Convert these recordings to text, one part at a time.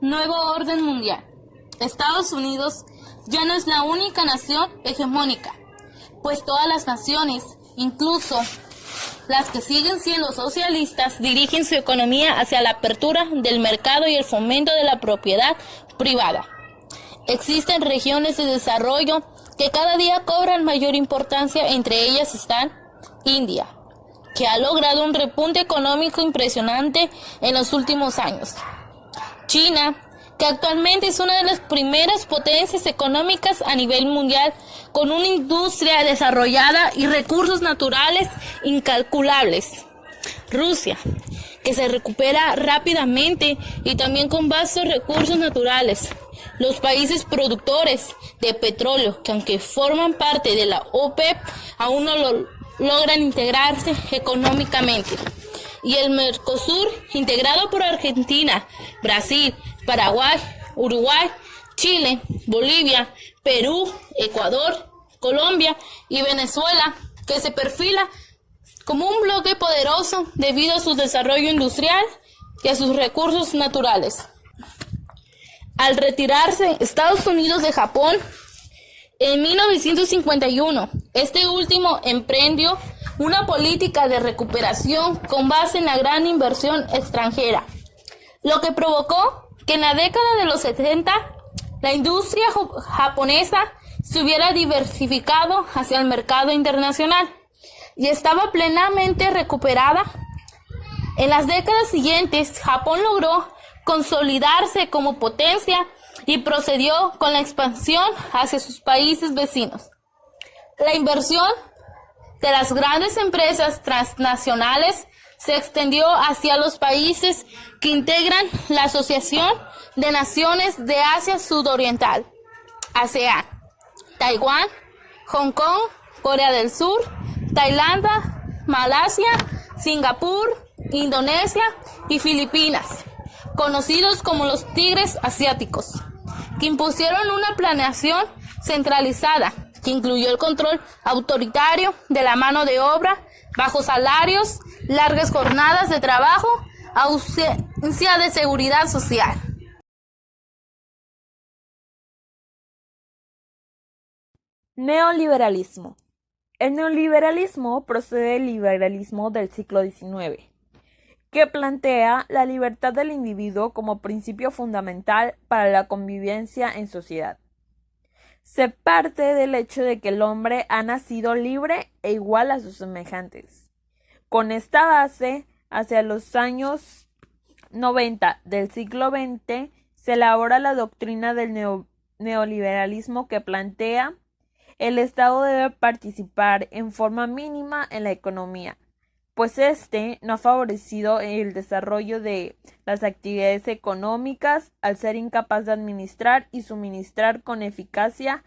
Nuevo orden mundial. Estados Unidos ya no es la única nación hegemónica, pues todas las naciones, incluso las que siguen siendo socialistas, dirigen su economía hacia la apertura del mercado y el fomento de la propiedad privada. Existen regiones de desarrollo que cada día cobran mayor importancia, entre ellas están India, que ha logrado un repunte económico impresionante en los últimos años. China, que actualmente es una de las primeras potencias económicas a nivel mundial, con una industria desarrollada y recursos naturales incalculables. Rusia, que se recupera rápidamente y también con vastos recursos naturales. Los países productores de petróleo, que aunque forman parte de la OPEP, aún no logran integrarse económicamente. Y el Mercosur, integrado por Argentina, Brasil, Paraguay, Uruguay, Chile, Bolivia, Perú, Ecuador, Colombia y Venezuela, que se perfila como un bloque poderoso debido a su desarrollo industrial y a sus recursos naturales. Al retirarse Estados Unidos de Japón en 1951, este último emprendió una política de recuperación con base en la gran inversión extranjera, lo que provocó que en la década de los 70 la industria japonesa se hubiera diversificado hacia el mercado internacional y estaba plenamente recuperada. En las décadas siguientes, Japón logró consolidarse como potencia y procedió con la expansión hacia sus países vecinos. La inversión de las grandes empresas transnacionales se extendió hacia los países que integran la Asociación de Naciones de Asia Sudoriental, ASEAN, Taiwán, Hong Kong, Corea del Sur, Tailandia, Malasia, Singapur, Indonesia y Filipinas, conocidos como los tigres asiáticos, que impusieron una planeación centralizada que incluyó el control autoritario de la mano de obra, bajos salarios, largas jornadas de trabajo, ausencia de seguridad social. Neoliberalismo. El neoliberalismo procede del liberalismo del siglo XIX, que plantea la libertad del individuo como principio fundamental para la convivencia en sociedad. Se parte del hecho de que el hombre ha nacido libre e igual a sus semejantes. Con esta base, hacia los años 90 del siglo XX, se elabora la doctrina del neoliberalismo que plantea el Estado debe participar en forma mínima en la economía, pues este no ha favorecido el desarrollo de las actividades económicas al ser incapaz de administrar y suministrar con eficacia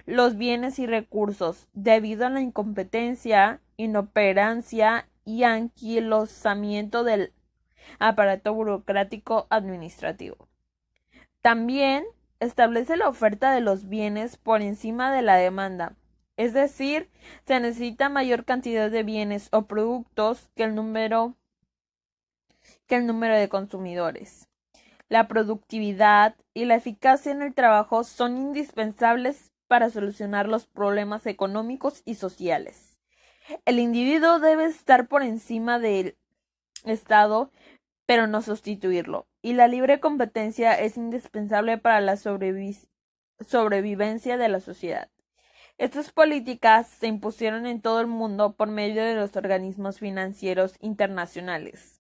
los bienes y recursos, debido a la incompetencia, inoperancia y anquilosamiento del aparato burocrático administrativo. También establece la oferta de los bienes por encima de la demanda, es decir, se necesita mayor cantidad de bienes o productos que el número de consumidores. La productividad y la eficacia en el trabajo son indispensables para solucionar los problemas económicos y sociales. El individuo debe estar por encima del Estado, pero no sustituirlo, y la libre competencia es indispensable para la sobrevivencia de la sociedad. Estas políticas se impusieron en todo el mundo por medio de los organismos financieros internacionales,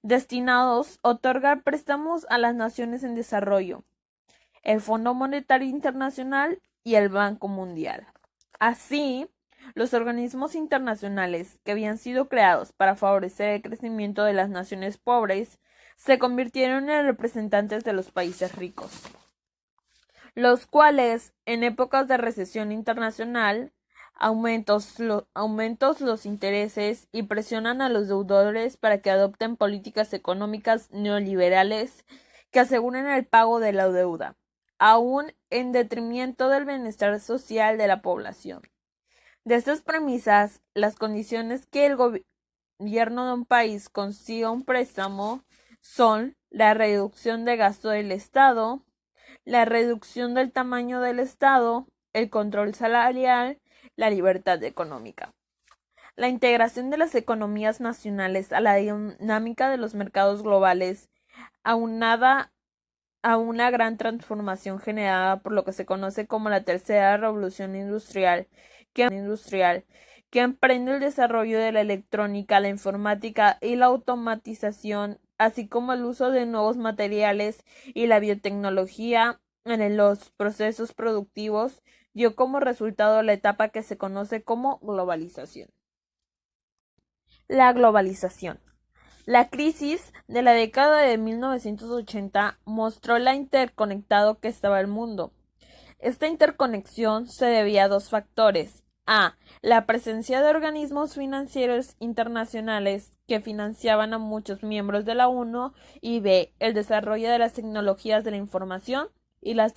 destinados a otorgar préstamos a las naciones en desarrollo, el Fondo Monetario Internacional y el Banco Mundial. Así, los organismos internacionales que habían sido creados para favorecer el crecimiento de las naciones pobres se convirtieron en representantes de los países ricos, los cuales, en épocas de recesión internacional, aumentos los intereses y presionan a los deudores para que adopten políticas económicas neoliberales que aseguren el pago de la deuda, aún en detrimento del bienestar social de la población. De estas premisas, las condiciones que el gobierno de un país consiga un préstamo son la reducción de gasto del Estado, la reducción del tamaño del Estado, el control salarial, la libertad económica. La integración de las economías nacionales a la dinámica de los mercados globales, aunada a una gran transformación generada por lo que se conoce como la tercera revolución industrial, que emprende el desarrollo de la electrónica, la informática y la automatización, así como el uso de nuevos materiales y la biotecnología en los procesos productivos, dio como resultado la etapa que se conoce como globalización. La globalización. La crisis de la década de 1980 mostró la interconectado que estaba el mundo. Esta interconexión se debía a dos factores: A. La presencia de organismos financieros internacionales que financiaban a muchos miembros de la ONU, y B. El desarrollo de las tecnologías de la información y las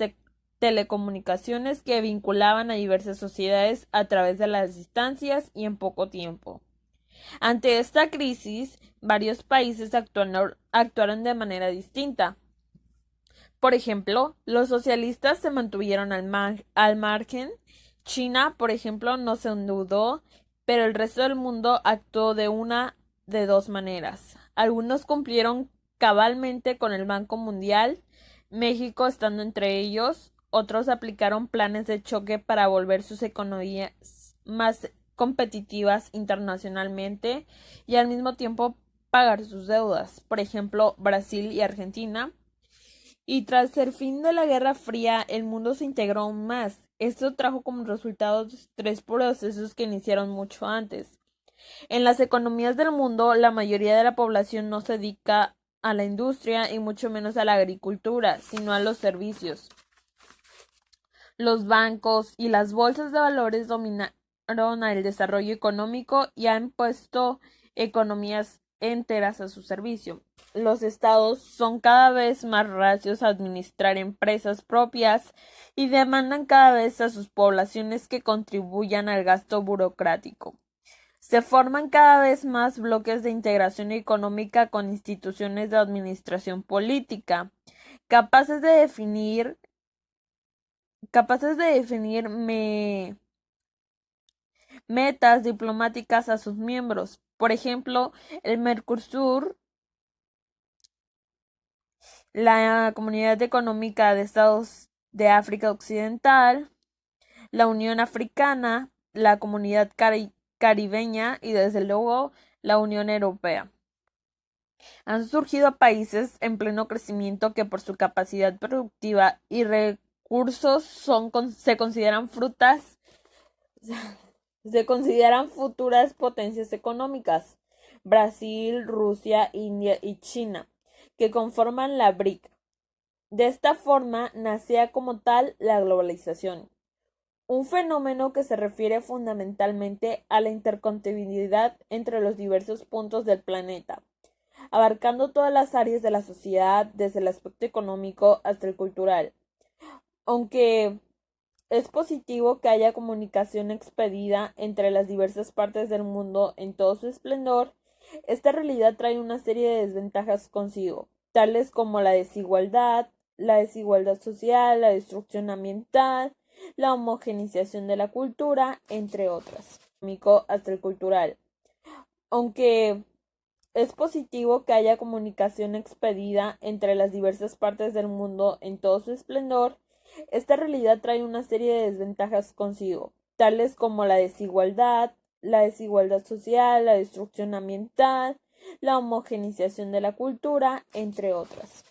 telecomunicaciones que vinculaban a diversas sociedades a través de las distancias y en poco tiempo. Ante esta crisis, varios países actuaron de manera distinta. Por ejemplo, los socialistas se mantuvieron al margen. China, por ejemplo, no se endeudó, pero el resto del mundo actuó de una de dos maneras. Algunos cumplieron cabalmente con el Banco Mundial, México estando entre ellos. Otros aplicaron planes de choque para volver sus economías más competitivas internacionalmente y al mismo tiempo pagar sus deudas, por ejemplo, Brasil y Argentina. Y tras el fin de la Guerra Fría, el mundo se integró aún más. Esto trajo como resultado tres procesos que iniciaron mucho antes. En las economías del mundo, la mayoría de la población no se dedica a la industria y mucho menos a la agricultura, sino a los servicios. Los bancos y las bolsas de valores dominaron el desarrollo económico y han puesto economías enteras a su servicio. Los estados son cada vez más reacios a administrar empresas propias y demandan cada vez a sus poblaciones que contribuyan al gasto burocrático. Se forman cada vez más bloques de integración económica con instituciones de administración política, capaces de definir metas diplomáticas a sus miembros. Por ejemplo, el Mercosur, la Comunidad Económica de Estados de África Occidental, la Unión Africana, la Comunidad Caribeña y desde luego la Unión Europea. Han surgido países en pleno crecimiento que por su capacidad productiva y recursos se consideran futuras potencias económicas: Brasil, Rusia, India y China, que conforman la BRIC. De esta forma nacía como tal la globalización, un fenómeno que se refiere fundamentalmente a la interconectividad entre los diversos puntos del planeta, abarcando todas las áreas de la sociedad, desde el aspecto económico hasta el cultural. Aunque es positivo que haya comunicación expedida entre las diversas partes del mundo en todo su esplendor, esta realidad trae una serie de desventajas consigo, tales como la desigualdad social, la destrucción ambiental, la homogeneización de la cultura, entre otras. Hasta el cultural. Aunque es positivo que haya comunicación expedida entre las diversas partes del mundo en todo su esplendor, esta realidad trae una serie de desventajas consigo, tales como la desigualdad social, la destrucción ambiental, la homogeneización de la cultura, entre otras.